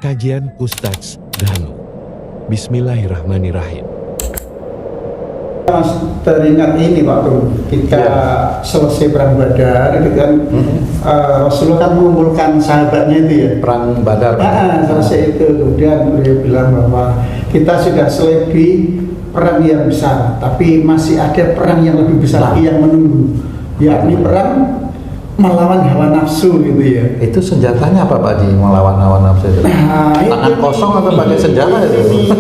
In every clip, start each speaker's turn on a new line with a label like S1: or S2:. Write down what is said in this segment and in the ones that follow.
S1: Kajian Ustadz Danu. Bismillahirrahmanirrahim.
S2: Teringat ini waktu kita selesai perang Badar itu kan Rasulullah kan mengumpulkan sahabatnya itu ya,
S3: perang Badar.
S2: Selesai itu kemudian beliau bilang bahwa kita sudah selesai perang yang besar, tapi masih ada perang yang lebih besar lagi yang menunggu, yakni perang melawan hawa nafsu gitu ya.
S3: Itu senjatanya apa Pak Haji, melawan hawa nafsu itu? Tangan kosong atau pakai senjata itu?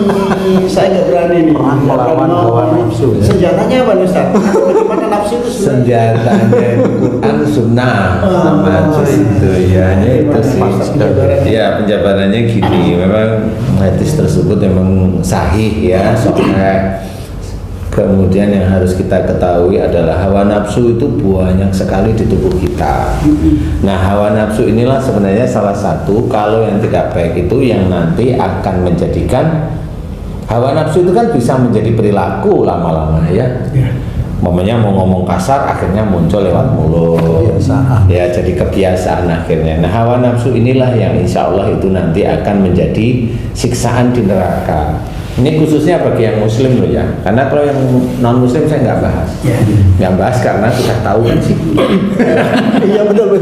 S2: Saya nggak berani nih.
S3: Perang melawan hawa nafsu. Ya?
S2: Senjatanya apa Ustaz? Bagaimana nafsu itu sebenarnya?
S4: Senjatanya Quran Sunnah sama itu ya, hanya itu sih. Ya penjabarannya gini, memang hadis tersebut memang sahih ya, soalnya kemudian yang harus kita ketahui adalah hawa nafsu itu banyak sekali di tubuh kita. Nah, hawa nafsu inilah sebenarnya salah satu, kalau yang tidak baik itu yang nanti akan menjadikan hawa nafsu itu kan bisa menjadi perilaku lama-lama ya. Momennya mau ngomong kasar akhirnya muncul lewat mulut. Ya, jadi kebiasaan akhirnya. Nah, hawa nafsu inilah yang insya Allah itu nanti akan menjadi siksaan di neraka. Ini khususnya bagi yang muslim loh ya, karena kalau yang non muslim saya nggak bahas, nggak bahas karena sudah tahu kan sih.
S2: Iya betul.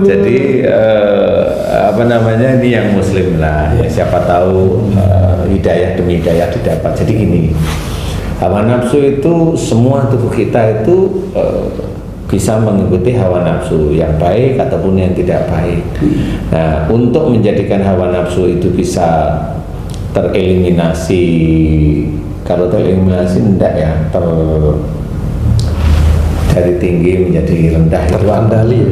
S4: Jadi apa namanya, ini yang muslim lah, ya, siapa tahu hidayah demi hidayah didapat. Jadi gini, hawa nafsu itu semua tubuh kita itu bisa mengikuti hawa nafsu yang baik ataupun yang tidak baik. Nah, untuk menjadikan hawa nafsu itu bisa tereliminasi, kalau tereliminasi enggak ya, dari tinggi menjadi rendah,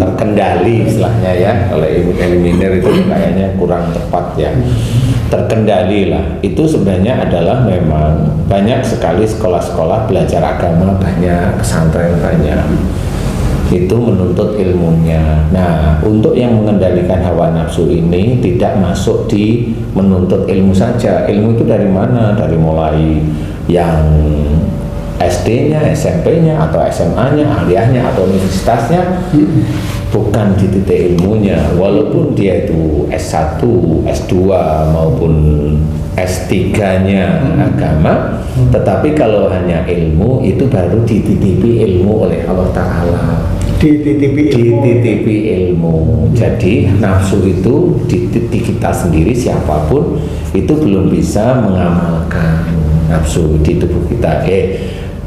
S4: terkendali istilahnya ya. Kalau eliminir itu kayaknya kurang tepat ya. Terkendali lah, itu sebenarnya adalah memang banyak sekali sekolah-sekolah belajar agama, banyak pesantren banyak, itu menuntut ilmunya. Nah, untuk yang mengendalikan hawa nafsu ini tidak masuk di menuntut ilmu saja. Ilmu itu dari mana? Dari mulai yang SD-nya, SMP-nya, atau SMA-nya, aliyahnya, atau universitasnya, bukan di titik ilmunya. Walaupun dia itu S1, S2 maupun S3-nya agama, tetapi kalau hanya ilmu itu baru dititipi ilmu oleh Allah Ta'ala. Dititipi ilmu. Jadi nafsu itu di kita sendiri, siapapun itu belum bisa mengamalkan nafsu di tubuh kita.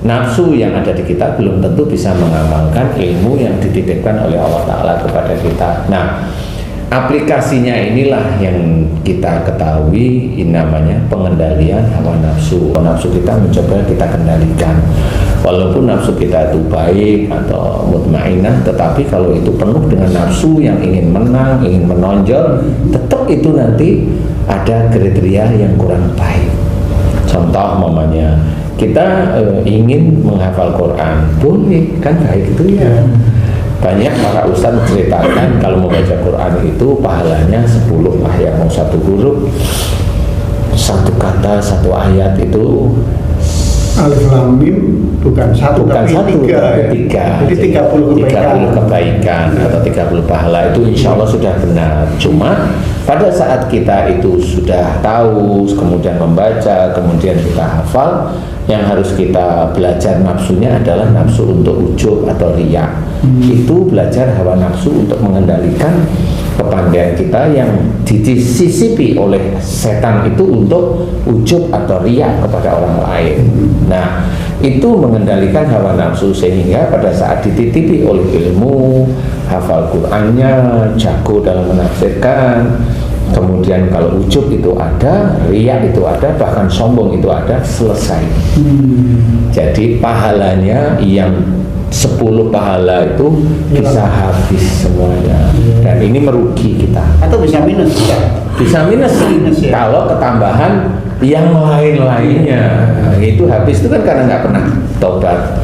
S4: Nafsu yang ada di kita belum tentu bisa mengamalkan ilmu yang dititipkan oleh Allah Ta'ala kepada kita. Nah, aplikasinya inilah yang kita ketahui, ini namanya pengendalian hawa nafsu. Nafsu kita mencoba kita kendalikan. Walaupun nafsu kita itu baik atau mutmainah, tetapi kalau itu penuh dengan nafsu yang ingin menang, ingin menonjol, tetap itu nanti ada kriteria yang kurang baik. Contoh mamanya, kita ingin menghafal Quran, boleh kan, baik itu ya. Banyak para ustaz menceritakan kalau membaca Quran itu pahalanya 10 lah ya, mau satu huruf, satu kata, satu ayat itu
S2: Alif Lam Mim bukan satu tapi tiga. Jadi 30
S4: kebaikan atau 30 pahala itu insya Allah sudah benar. Cuma pada saat kita itu sudah tahu, kemudian membaca, kemudian kita hafal, yang harus kita belajar nafsunya adalah nafsu untuk ujub atau riya. Itu belajar hawa nafsu untuk mengendalikan kepandaian kita yang disisipi oleh setan itu untuk ujub atau riya kepada orang lain. Nah, itu mengendalikan hawa nafsu sehingga pada saat dititipi oleh ilmu, hafal Qur'annya, jago dalam menafsirkan, kemudian kalau ujub itu ada, riya itu ada, bahkan sombong itu ada, selesai. Jadi pahalanya yang 10 pahala itu bisa habis semuanya, dan ini merugi kita.
S2: Atau bisa minus ya?
S4: Bisa minus ya. Kalau ketambahan yang lain-lainnya itu habis, itu kan karena nggak pernah tobat.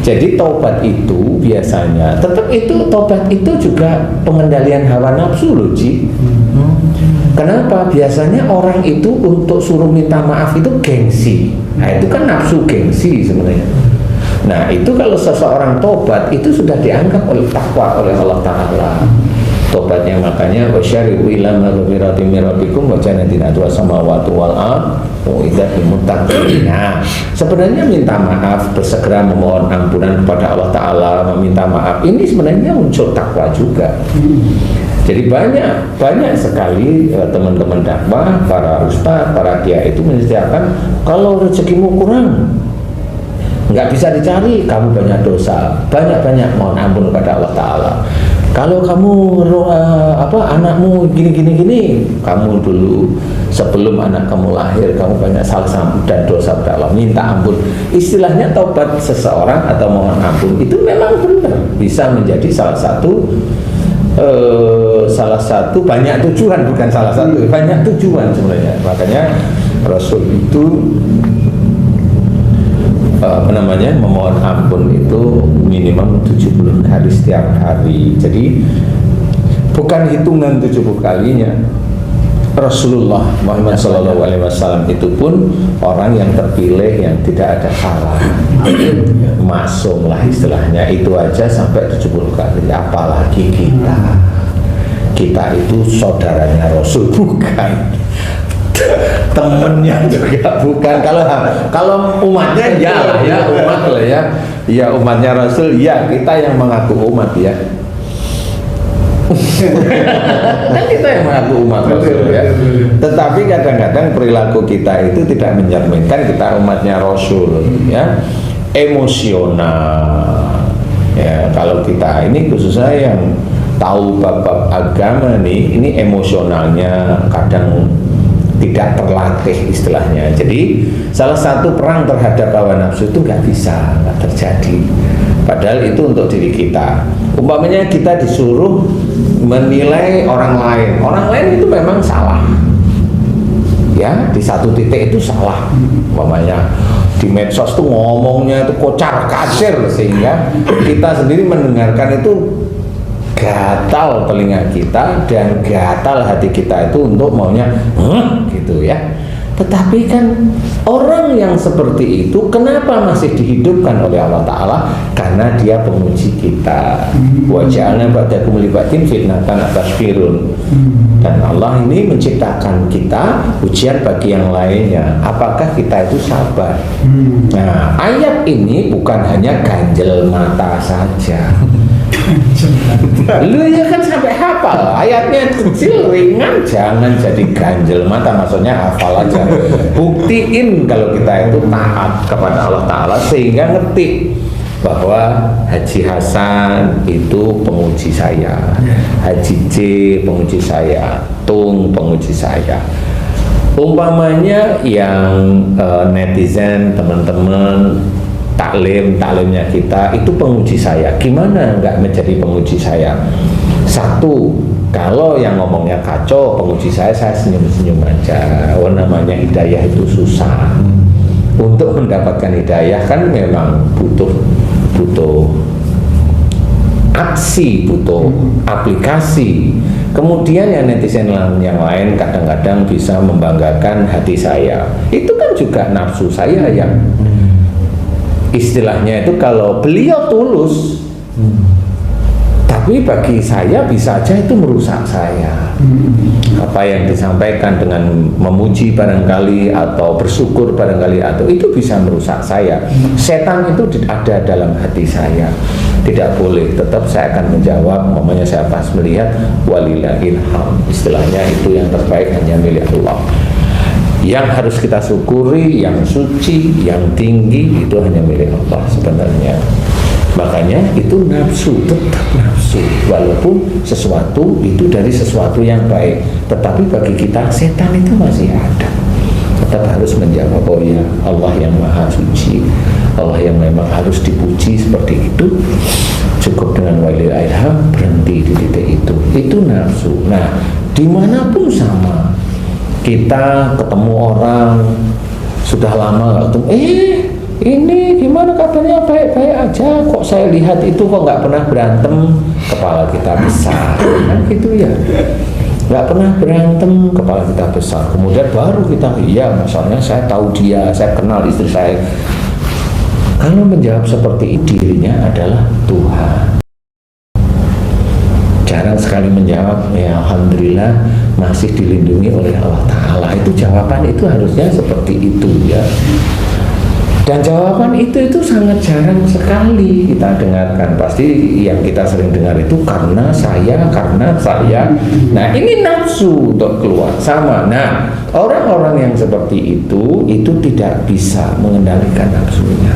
S4: Jadi tobat itu biasanya tetap itu, tobat itu juga pengendalian hawa nafsu loh Ji. Kenapa? Biasanya orang itu untuk suruh minta maaf itu gengsi. Nah, itu kan nafsu gengsi sebenarnya. Nah, itu kalau seseorang tobat itu sudah dianggap oleh takwa oleh Allah Ta'ala. tobatnya. Makanya wasyari'u ila maghfiratin min rabbikum wa jannatin arduha samawati wal ard uiddat lil muttaqin. Nah, sebenarnya minta maaf, bersegera memohon ampunan kepada Allah Ta'ala, meminta maaf, ini sebenarnya unsur takwa juga. Jadi banyak sekali teman-teman dakwah, para ustaz, para kiai itu menyediakan kalau rezekimu kurang, nggak bisa dicari, kamu banyak dosa, banyak mohon ampun kepada Allah Ta'ala. Kalau kamu anakmu gini, kamu dulu sebelum anak kamu lahir kamu banyak salah dan dosa kepada Allah, minta ampun. Istilahnya taubat seseorang atau mohon ampun itu memang benar bisa menjadi salah satu banyak tujuan, bukan salah satu, banyak tujuan sebenarnya. Makanya Rasul itu memohon ampun itu minimum 70 kali setiap hari. Jadi bukan hitungan 70 kalinya. Rasulullah Muhammad SAW itu pun orang yang terpilih yang tidak ada salah, masuk lah istilahnya, itu aja sampai 70 kali. Apalagi kita itu saudaranya Rasul, bukan temennya juga bukan. Kalau umatnya ya umat lah ya umatnya Rasul ya, kita yang mengaku umat ya. Kan kita yang mengaku umat Rasul ya. Tetapi kadang-kadang perilaku kita itu tidak mencerminkan kita umatnya Rasul ya. Emosional ya, kalau kita ini khususnya yang tahu bab-bab agama nih, ini emosionalnya kadang tidak terlatih istilahnya. Jadi salah satu perang terhadap hawa nafsu itu nggak terjadi. Padahal itu untuk diri kita. Umpamanya kita disuruh menilai orang lain itu memang salah. Ya, di satu titik itu salah. Umpamanya di medsos tuh ngomongnya itu kocar kacir sehingga kita sendiri mendengarkan itu gatal telinga kita dan gatal hati kita itu untuk maunya gitu ya. Tetapi kan orang yang seperti itu kenapa masih dihidupkan oleh Allah Ta'ala? Karena dia penguji kita. Wa ja'alna ba'dakum li ba'din fitnatan atasfirun. Dan Allah ini menciptakan kita ujian bagi yang lainnya. Apakah kita itu sabar? Nah, ayat ini bukan hanya ganjel mata saja. Lu ya kan sampai hafal ayatnya, kecil ringan, jangan jadi ganjel mata, maksudnya hafal aja, buktiin kalau kita itu taat kepada Allah Ta'ala sehingga ngerti bahwa Haji Hasan itu penguji saya, Haji C penguji saya, Tung penguji saya. Umpamanya yang netizen teman-teman taklimnya kita itu penguji saya, gimana nggak menjadi penguji saya? Satu, kalau yang ngomongnya kacau penguji saya senyum-senyum aja. Namanya hidayah itu susah. Untuk mendapatkan hidayah kan memang butuh aksi, butuh aplikasi. Kemudian yang netizen yang lain kadang-kadang bisa membanggakan hati saya, itu kan juga nafsu saya yang istilahnya itu kalau beliau tulus, tapi bagi saya bisa aja itu merusak saya. Apa yang disampaikan dengan memuji barangkali atau bersyukur barangkali atau itu bisa merusak saya. Setan itu ada dalam hati saya. Tidak boleh, tetap saya akan menjawab. Namanya saya pas melihat walillahil hamd, istilahnya itu yang terbaik hanya milik Allah. Yang harus kita syukuri, yang suci, yang tinggi itu hanya milik Allah sebenarnya. Makanya itu nafsu, tetap nafsu, walaupun sesuatu itu dari sesuatu yang baik, tetapi bagi kita setan itu masih ada. Tetap harus menjawab, oh ya Allah yang maha suci, Allah yang memang harus dipuji seperti itu. Cukup dengan walillahil hamd, berhenti di titik itu nafsu. Nah, dimanapun sama, kita ketemu orang sudah lama nggak ketemu, ini gimana kabarnya, baik-baik aja, kok saya lihat itu kok nggak pernah berantem, kepala kita besar, kan gitu ya, nggak pernah berantem, kepala kita besar. Kemudian baru kita, iya masalahnya saya tahu dia, saya kenal istri saya. Kalau menjawab seperti itu, dirinya adalah Tuhan. jarang sekali menjawab, ya alhamdulillah masih dilindungi oleh Allah Ta'ala. Itu jawaban itu harusnya seperti itu ya. Dan jawaban itu sangat jarang sekali kita dengarkan. Pasti yang kita sering dengar itu karena saya. Nah ini nafsu untuk keluar sama. Nah orang-orang yang seperti itu tidak bisa mengendalikan nafsunya.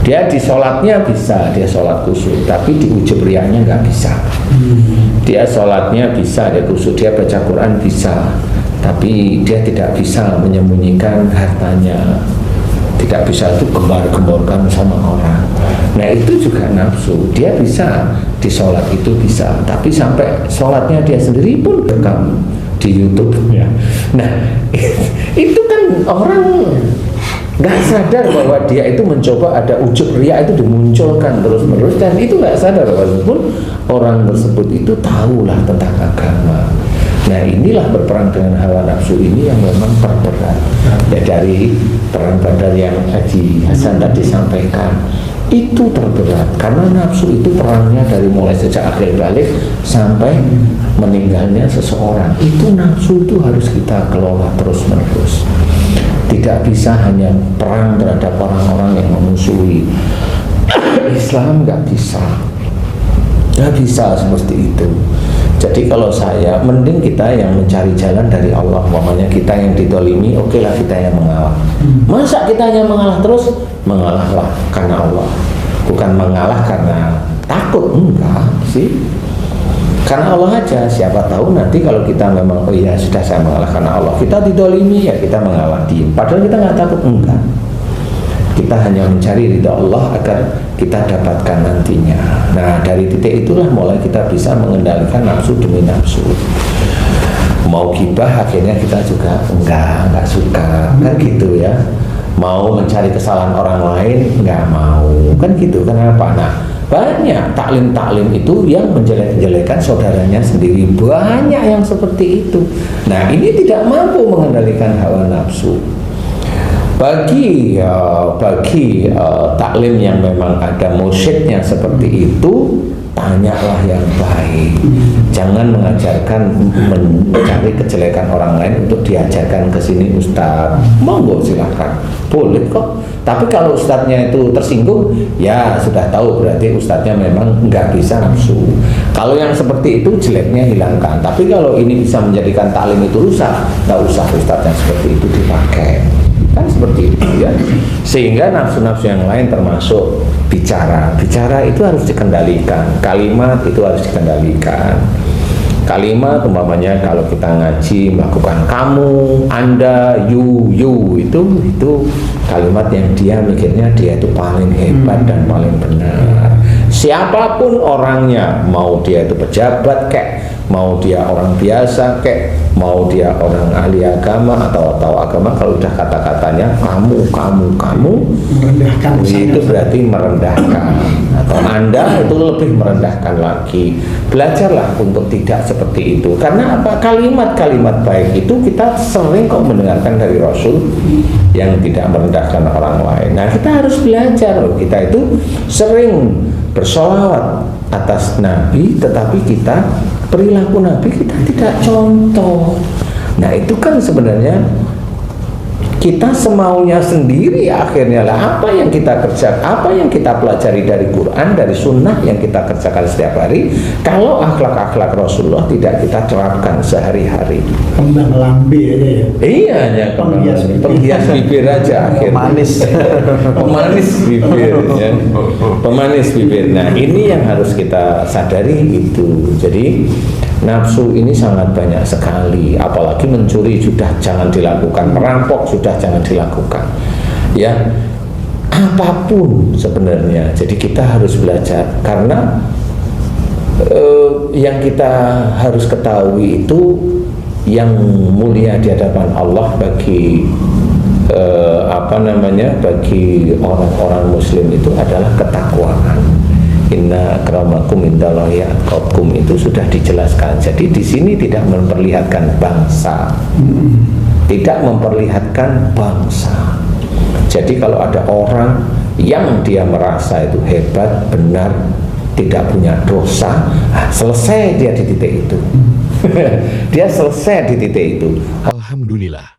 S4: Dia di sholatnya bisa, dia sholat khusyuk, tapi di ujub riyanya nggak bisa. Dia sholatnya bisa, dia khusyuk, dia baca Quran bisa, tapi dia tidak bisa menyembunyikan hartanya. Tidak bisa itu gembar-gemborkan sama orang. Nah itu juga nafsu. Dia bisa di sholat itu bisa, tapi sampai sholatnya dia sendiri pun rekam di YouTube ya. Nah itu kan orang nggak sadar bahwa dia itu mencoba ada ujub riya itu dimunculkan terus-menerus, dan itu nggak sadar walaupun orang tersebut itu tahulah tentang agama. Nah inilah berperang dengan hawa nafsu ini yang memang terberat ya. Dari perang Badar yang Haji Hasan tadi sampaikan itu terberat karena nafsu itu perangnya dari mulai sejak akhir balik sampai meninggalnya seseorang. Itu nafsu itu harus kita kelola terus menerus. Tidak bisa hanya perang terhadap orang-orang yang memusuhi Islam, nggak bisa seperti itu. Jadi kalau saya, mending kita yang mencari jalan dari Allah. Umpamanya kita yang didolimi, oke lah kita yang mengalah. Masa kita yang mengalah terus? Mengalahlah karena Allah, bukan mengalah karena takut. Enggak sih, karena Allah aja. Siapa tahu nanti kalau kita memang, oh iya sudah saya mengalah karena Allah, kita didolimi ya kita mengalah diem. Padahal kita nggak takut, enggak. Kita hanya mencari ridha Allah agar kita dapatkan nantinya. Nah dari titik itulah mulai kita bisa mengendalikan nafsu demi nafsu. Mau gibah akhirnya kita juga enggak suka kan gitu ya. Mau mencari kesalahan orang lain enggak mau kan gitu. Kenapa? Nah banyak taklim itu yang menjelek-jelekan saudaranya sendiri, banyak yang seperti itu. Nah ini tidak mampu mengendalikan hawa nafsu. Bagi taklim yang memang ada mursyidnya seperti itu, tanyalah yang baik. Jangan mengajarkan mencari kejelekan orang lain untuk diajarkan ke sini Ustaz. Monggo silahkan, boleh kok. Tapi kalau Ustadznya itu tersinggung, ya sudah tahu berarti Ustadznya memang nggak bisa nafsu. Kalau yang seperti itu jeleknya hilangkan. Tapi kalau ini bisa menjadikan taklim itu rusak, nggak usah Ustadz yang seperti itu dipakai. Kan seperti itu ya. Sehingga nafsu-nafsu yang lain termasuk bicara itu harus dikendalikan, kalimat itu harus dikendalikan. Kalimat umpamanya kalau kita ngaji melakukan kamu, anda, you itu kalimat yang dia mikirnya dia itu paling hebat dan paling benar. Siapapun orangnya, mau dia itu pejabat kek, mau dia orang biasa kek, mau dia orang ahli agama atau agama, kalau udah kata-katanya kamu merendahkan, itu berarti merendahkan, atau anda itu lebih merendahkan lagi. Belajarlah untuk tidak seperti itu. Karena apa? Kalimat-kalimat baik itu kita sering kok mendengarkan dari Rasul yang tidak merendahkan orang lain. Nah kita harus belajar. Kita itu sering bersolawat atas Nabi, tetapi kita perilaku Nabi kita tidak contoh. Nah itu kan sebenarnya kita semaunya sendiri akhirnya lah. Apa yang kita kerjakan, apa yang kita pelajari dari Quran, dari Sunnah yang kita kerjakan setiap hari, kalau akhlak-akhlak Rasulullah tidak kita terapkan sehari-hari,
S2: kembang lambe aja ya.
S4: Iya hanya penghias bibir aja akhirnya. Pemanis bibir ya. Pemanis bibir. Nah ini yang harus kita sadari itu. Jadi nafsu ini sangat banyak sekali, apalagi mencuri sudah jangan dilakukan, merampok sudah jangan dilakukan ya, apapun sebenarnya. Jadi kita harus belajar karena yang kita harus ketahui itu yang mulia di hadapan Allah bagi bagi orang-orang muslim itu adalah ketakwaan. Inna akramakum indallahi atqakum itu sudah dijelaskan. Jadi di sini tidak memperlihatkan bangsa, tidak memperlihatkan bangsa. Jadi kalau ada orang yang dia merasa itu hebat, benar, tidak punya dosa, selesai dia di titik itu. Dia selesai di titik itu.
S1: Alhamdulillah.